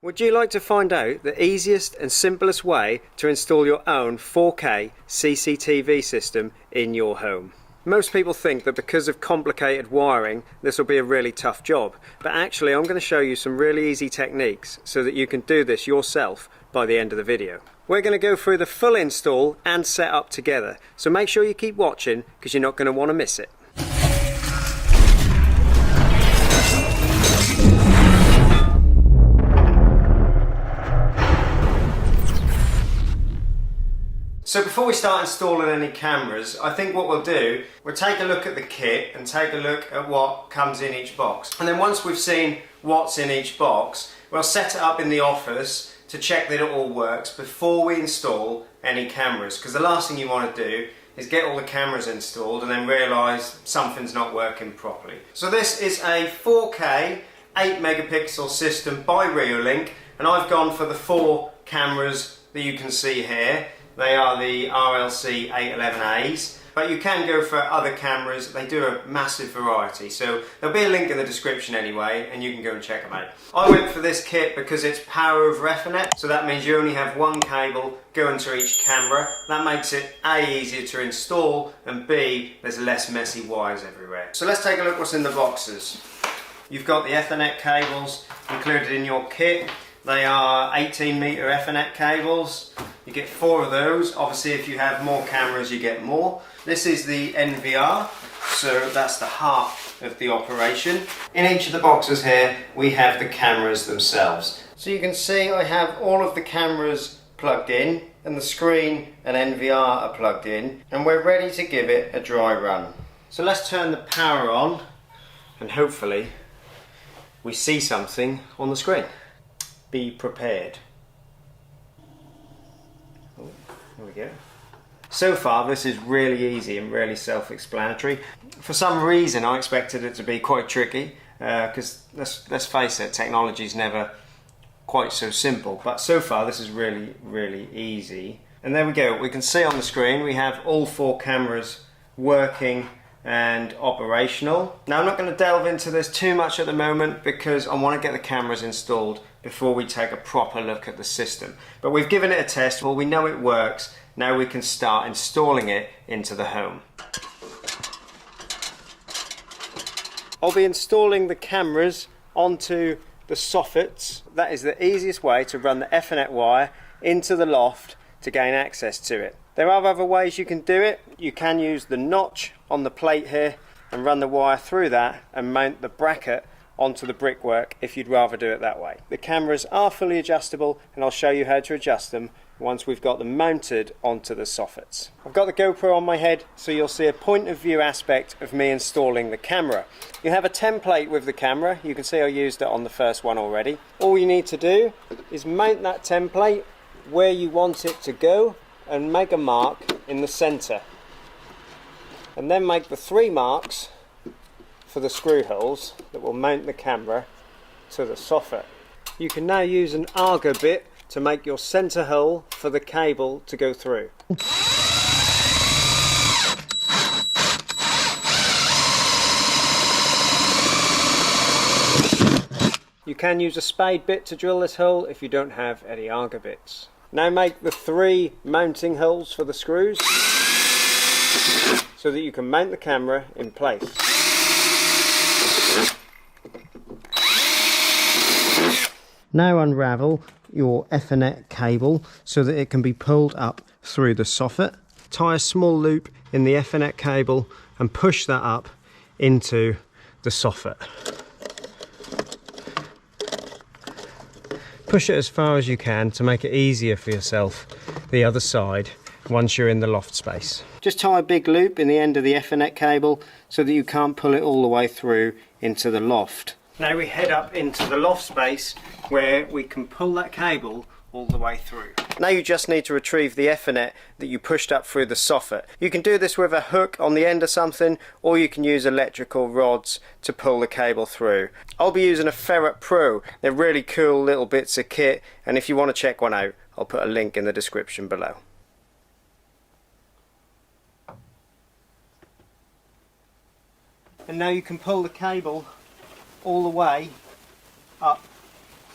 Would you like to find out the easiest and simplest way to install your own 4K CCTV system in your home? Most people think that because of complicated wiring this will be a really tough job, but actually I'm going to show you some really easy techniques so that you can do this yourself by the end of the video. We're going to go through the full install and setup together, so make sure you keep watching because you're not going to want to miss it. So before we start installing any cameras, I think what we'll do, we'll take a look at the kit and take a look at what comes in each box. And then once we've seen what's in each box, we'll set it up in the office to check that it all works before we install any cameras. Because the last thing you want to do is get all the cameras installed and then realise something's not working properly. So this is a 4K 8 megapixel system by Reolink, and I've gone for the 4 cameras that you can see here. They are the RLC 811As, but you can go for other cameras. They do a massive variety, so there'll be a link in the description anyway, and you can go and check them out. I went for this kit because it's power over Ethernet, so that means you only have one cable going to each camera. That makes it A, easier to install, and B, there's less messy wires everywhere. So let's take a look what's in the boxes. You've got the Ethernet cables included in your kit. They are 18 meter Ethernet cables. You get 4 of those. Obviously if you have more cameras you get more. This is the NVR, so that's the heart of the operation. In each of the boxes here we have the cameras themselves. So you can see I have all of the cameras plugged in, and the screen and NVR are plugged in, and we're ready to give it a dry run. So let's turn the power on and hopefully we see something on the screen. Be prepared. Oh, there we go. So far this is really easy and really self-explanatory. For some reason I expected it to be quite tricky because let's face it, technology is never quite so simple, but so far this is really easy. And there we go, we can see on the screen we have all 4 cameras working and operational. Now I'm not going to delve into this too much at the moment because I want to get the cameras installed before we take a proper look at the system. But we've given it a test, well we know it works, now we can start installing it into the home. I'll be installing the cameras onto the soffits. That is the easiest way to run the Ethernet wire into the loft to gain access to it. There are other ways you can do it. You can use the notch on the plate here and run the wire through that and mount the bracket onto the brickwork if you'd rather do it that way. The cameras are fully adjustable and I'll show you how to adjust them once we've got them mounted onto the soffits. I've got the GoPro on my head so you'll see a point of view aspect of me installing the camera. You have a template with the camera. You can see I used it on the first one already. All you need to do is mount that template where you want it to go and make a mark in the center, and then make the 3 marks for the screw holes that will mount the camera to the soffit. You can now use an auger bit to make your center hole for the cable to go through. You can use a spade bit to drill this hole if you don't have any auger bits. Now make the 3 mounting holes for the screws so that you can mount the camera in place. Now unravel your Ethernet cable so that it can be pulled up through the soffit. Tie a small loop in the Ethernet cable and push that up into the soffit. Push it as far as you can to make it easier for yourself the other side once you're in the loft space. Just tie a big loop in the end of the Ethernet cable so that you can't pull it all the way through into the loft. Now we head up into the loft space where we can pull that cable all the way through. Now you just need to retrieve the Ethernet that you pushed up through the soffit. You can do this with a hook on the end of something, or you can use electrical rods to pull the cable through. I'll be using a Ferret Pro. They're really cool little bits of kit, and if you want to check one out, I'll put a link in the description below. And now you can pull the cable all the way up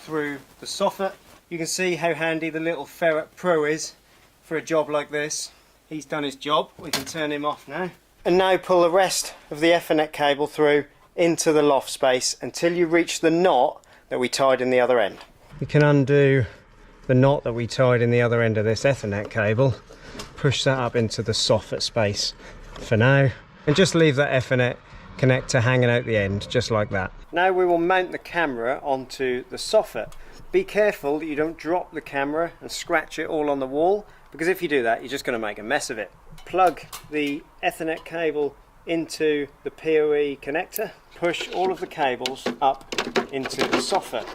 through the soffit. You can see how handy the little Ferret Pro is for a job like this. He's done his job. We can turn him off now. And now pull the rest of the Ethernet cable through into the loft space until you reach the knot that we tied in the other end. You can undo the knot that we tied in the other end of this Ethernet cable, push that up into the soffit space for now, and just leave that Ethernet connector hanging out the end, just like that. Now we will mount the camera onto the soffit. Be careful that you don't drop the camera and scratch it all on the wall, because if you do that, you're just going to make a mess of it. Plug the Ethernet cable into the PoE connector, push all of the cables up into the soffit.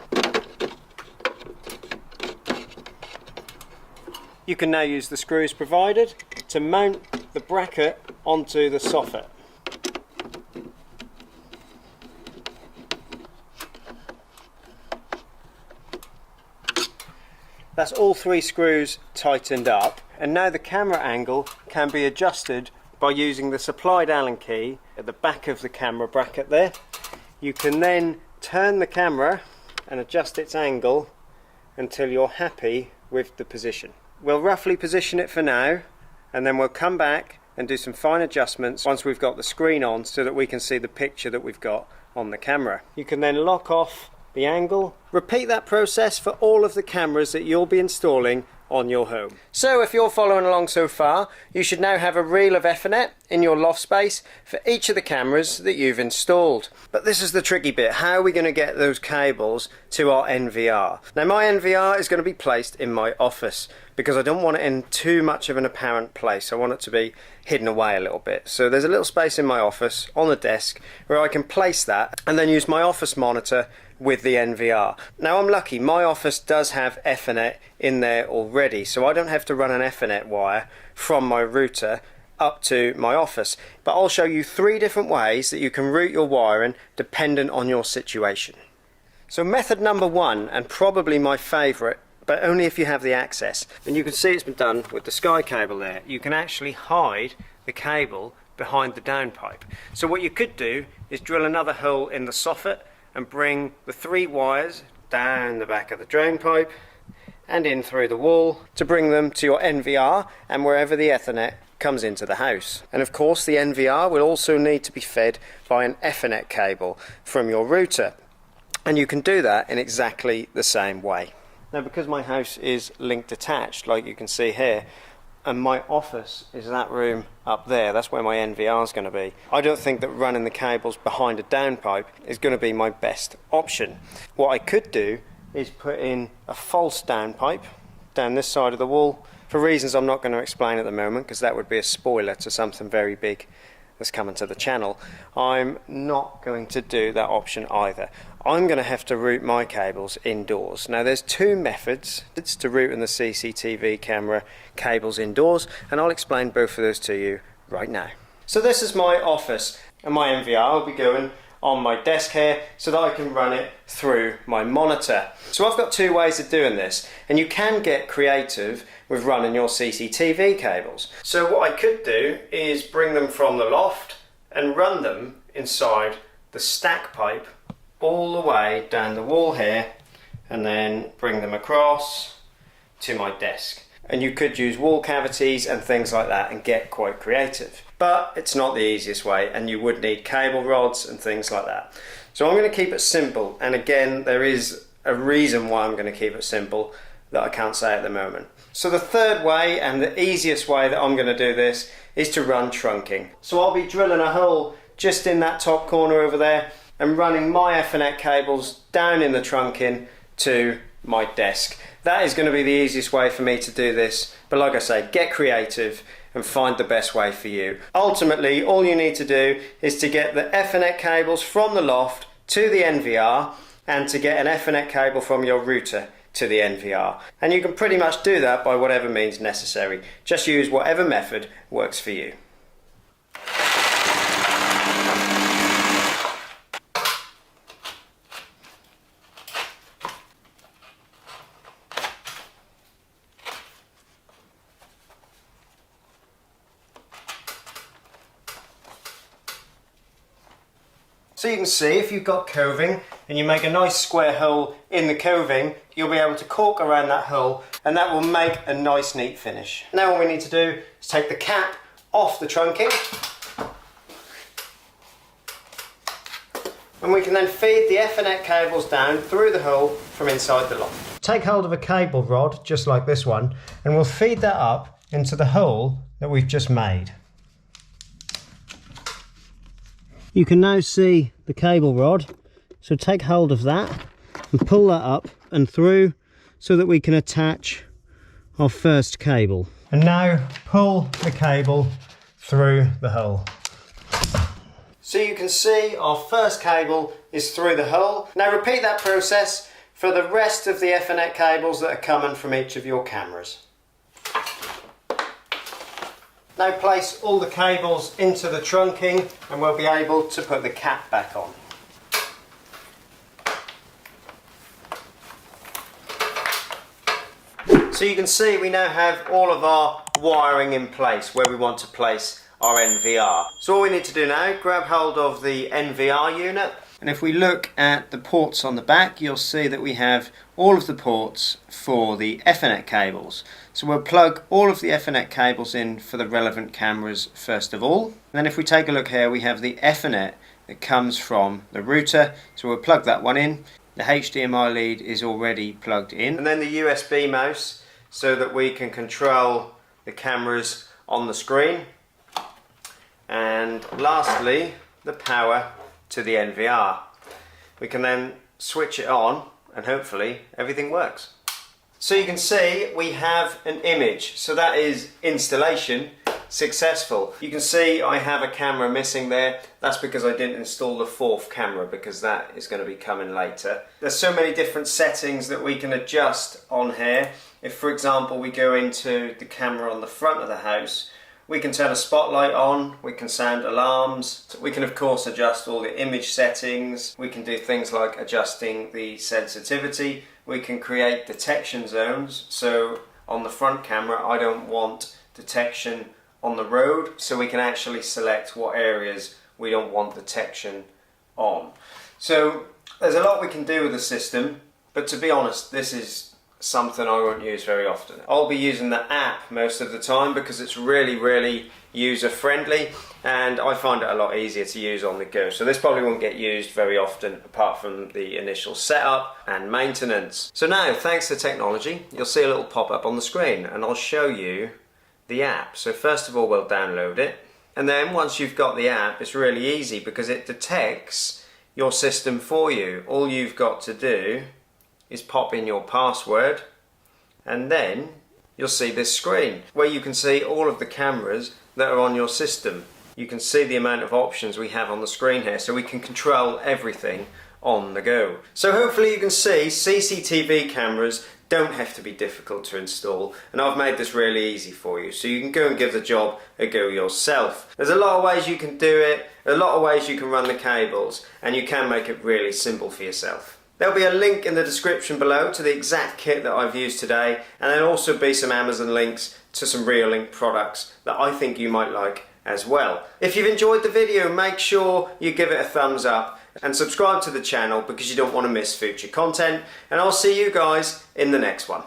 You can now use the screws provided to mount the bracket onto the soffit. That's all 3 screws tightened up, and now the camera angle can be adjusted by using the supplied Allen key at the back of the camera bracket there. You can then turn the camera and adjust its angle until you're happy with the position. We'll roughly position it for now, and then we'll come back and do some fine adjustments once we've got the screen on so that we can see the picture that we've got on the camera. You can then lock off the angle. Repeat that process for all of the cameras that you'll be installing on your home. So if you're following along so far, you should now have a reel of Ethernet in your loft space for each of the cameras that you've installed. But this is the tricky bit. How are we going to get those cables to our NVR? Now my NVR is going to be placed in my office because I don't want it in too much of an apparent place. I want it to be hidden away a little bit. So there's a little space in my office on the desk where I can place that and then use my office monitor with the NVR. Now I'm lucky, my office does have Ethernet in there already, so I don't have to run an Ethernet wire from my router up to my office. But I'll show you 3 different ways that you can route your wiring dependent on your situation. So method number 1, and probably my favourite, but only if you have the access, and you can see it's been done with the Sky cable there. You can actually hide the cable behind the downpipe. So what you could do is drill another hole in the soffit and bring the 3 wires down the back of the drain pipe and in through the wall to bring them to your NVR and wherever the Ethernet comes into the house. And of course the NVR will also need to be fed by an Ethernet cable from your router, and you can do that in exactly the same way. Now because my house is linked attached, like you can see here, and my office is that room up there, that's where my NVR is going to be, I don't think that running the cables behind a downpipe is going to be my best option. What I could do is put in a false downpipe down this side of the wall, for reasons I'm not going to explain at the moment because that would be a spoiler to something very big that's coming to the channel. I'm not going to do that option either. I'm going to have to route my cables indoors. Now there's 2 methods to routing the CCTV camera cables indoors, and I'll explain both of those to you right now. So this is my office, and my NVR will be going on my desk here so that I can run it through my monitor. So I've got 2 ways of doing this, and you can get creative with running your CCTV cables. So what I could do is bring them from the loft and run them inside the stack pipe all the way down the wall here, and then bring them across to my desk. And you could use wall cavities and things like that and get quite creative. But it's not the easiest way, and you would need cable rods and things like that. So I'm going to keep it simple, and again there is a reason why I'm going to keep it simple that I can't say at the moment. So the 3rd way, and the easiest way that I'm going to do this, is to run trunking. So I'll be drilling a hole just in that top corner over there and running my Ethernet cables down in the trunking to my desk. That is going to be the easiest way for me to do this, but like I say, get creative and find the best way for you. Ultimately, all you need to do is to get the Ethernet cables from the loft to the NVR and to get an Ethernet cable from your router to the NVR. And you can pretty much do that by whatever means necessary. Just use whatever method works for you. So you can see if you've got coving and you make a nice square hole in the coving, you'll be able to cork around that hole, and that will make a nice neat finish. Now all we need to do is take the cap off the trunking, and we can then feed the Ethernet cables down through the hole from inside the lock. Take hold of a cable rod, just like this one, and we'll feed that up into the hole that we've just made. You can now see the cable rod, so take hold of that and pull that up and through so that we can attach our first cable. And now pull the cable through the hole. So you can see our first cable is through the hole. Now repeat that process for the rest of the Ethernet cables that are coming from each of your cameras. Now place all the cables into the trunking and we'll be able to put the cap back on. So you can see we now have all of our wiring in place where we want to place our NVR. So all we need to do now, grab hold of the NVR unit, and if we look at the ports on the back, you'll see that we have all of the ports for the Ethernet cables. So we'll plug all of the Ethernet cables in for the relevant cameras first of all. And then if we take a look here, we have the Ethernet that comes from the router. So we'll plug that one in. The HDMI lead is already plugged in. And then the USB mouse so that we can control the cameras on the screen. And lastly, the power to the NVR. We can then switch it on and hopefully everything works. So you can see we have an image, so that is installation successful. You can see I have a camera missing there. That's because I didn't install the fourth camera, because that is going to be coming later. There's so many different settings that we can adjust on here. If for example we go into the camera on the front of the house, we can turn a spotlight on, we can sound alarms, we can of course adjust all the image settings, we can do things like adjusting the sensitivity, we can create detection zones. So on the front camera I don't want detection on the road, so we can actually select what areas we don't want detection on. So there's a lot we can do with the system, but to be honest, this is something I won't use very often. I'll be using the app most of the time because it's really user friendly, and I find it a lot easier to use on the go. So this probably won't get used very often apart from the initial setup and maintenance. So now, thanks to technology, you'll see a little pop-up on the screen and I'll show you the app. So first of all we'll download it, and then once you've got the app it's really easy because it detects your system for you. All you've got to do is pop in your password and then you'll see this screen where you can see all of the cameras that are on your system. You can see the amount of options we have on the screen here, so we can control everything on the go. So hopefully you can see CCTV cameras don't have to be difficult to install, and I've made this really easy for you so you can go and give the job a go yourself. There's a lot of ways you can do it, a lot of ways you can run the cables, and you can make it really simple for yourself. There'll be a link in the description below to the exact kit that I've used today, and there'll also be some Amazon links to some Reolink products that I think you might like as well. If you've enjoyed the video, make sure you give it a thumbs up and subscribe to the channel because you don't want to miss future content, and I'll see you guys in the next one.